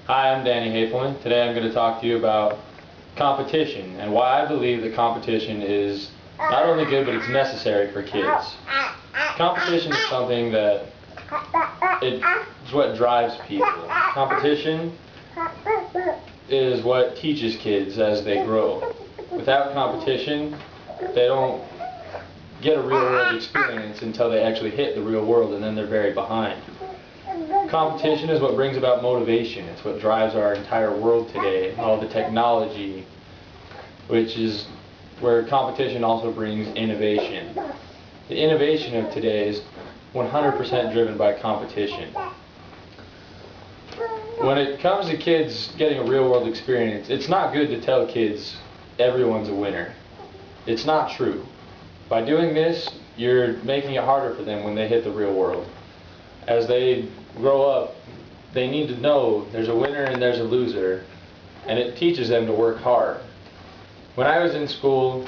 Hi, I'm Danny Hoefelmann. Today I'm going to talk to you about competition and why I believe that competition is not only good but it's necessary for kids. Competition is something that it's what drives people. Competition is what teaches kids as they grow. Without competition, they don't get a real world experience until they actually hit the real world, and then they're very behind. Competition is what brings about motivation. It's what drives our entire world today, all the technology, which is where competition also brings innovation. The innovation of today is 100% driven by competition. When it comes to kids getting a real world experience, it's not good to tell kids everyone's a winner. It's not true. By doing this, you're making it harder for them when they hit the real world. As they grow up, they need to know there's a winner and there's a loser, and it teaches them to work hard. When I was in school,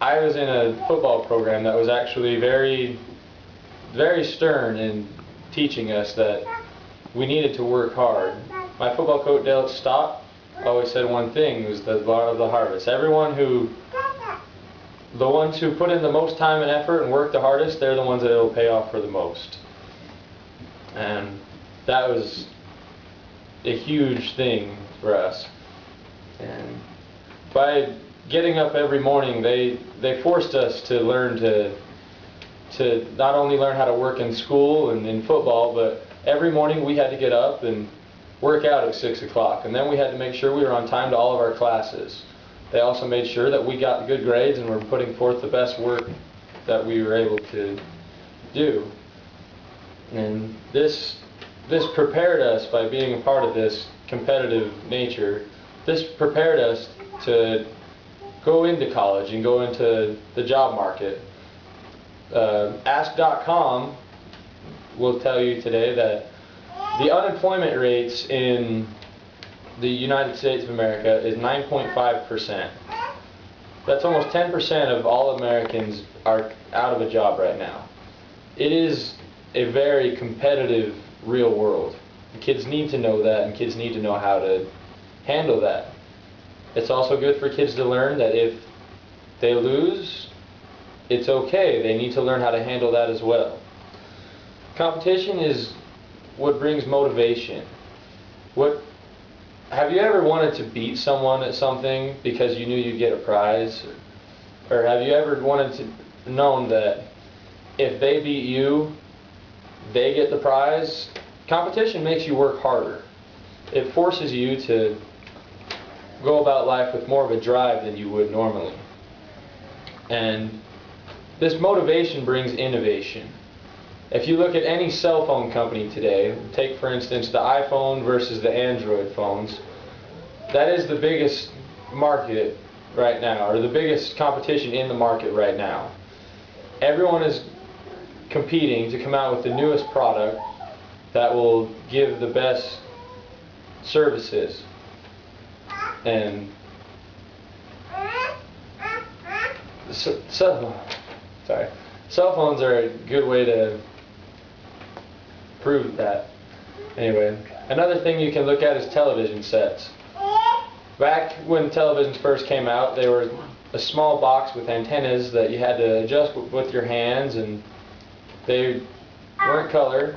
I was in a football program that was actually very stern in teaching us that we needed to work hard. My football coach, Dale Stott, always said one thing: it was the law of the harvest. The ones who put in the most time and effort and work the hardest, they're the ones that it'll pay off for the most. And that was a huge thing for us. And by getting up every morning, they forced us to learn to not only learn how to work in school and in football, but every morning we had to get up and work out at 6 o'clock. And then we had to make sure we were on time to all of our classes. They also made sure that we got good grades and were putting forth the best work that we were able to do. And this prepared us, by being a part of this competitive nature, this prepared us to go into college and go into the job market. Ask.com will tell you today that the unemployment rates in the United States of America is 9.5%. That's almost 10% of all Americans are out of a job right now. It is a very competitive real world. The kids need to know that, and kids need to know how to handle that. It's also good for kids to learn that if they lose, it's okay. They need to learn how to handle that as well. Competition is what brings motivation. Have you ever wanted to beat someone at something because you knew you'd get a prize? Or have you ever wanted to known that if they beat you, they get the prize? Competition makes you work harder. It forces you to go about life with more of a drive than you would normally. And this motivation brings innovation. If you look at any cell phone company today, take for instance the iPhone versus the Android phones, that is the biggest market right now, or the biggest competition in the market right now. Everyone is competing to come out with the newest product that will give the best services. And cell phones are a good way to prove that. Anyway, another thing you can look at is television sets. Back when televisions first came out, they were a small box with antennas that you had to adjust with your hands, and they weren't color.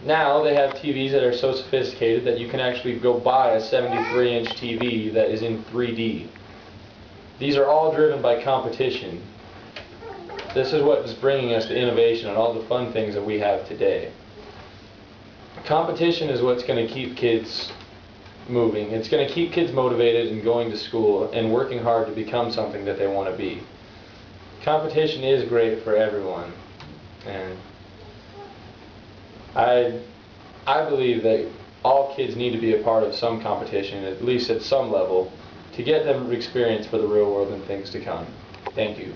Now they have TVs that are so sophisticated that you can actually go buy a 73-inch TV that is in 3D. These are all driven by competition. This is what is bringing us to innovation and all the fun things that we have today. Competition is what's going to keep kids moving. It's going to keep kids motivated and going to school and working hard to become something that they want to be. Competition is great for everyone. And I believe that all kids need to be a part of some competition, at least at some level, to get them experience for the real world and things to come. Thank you.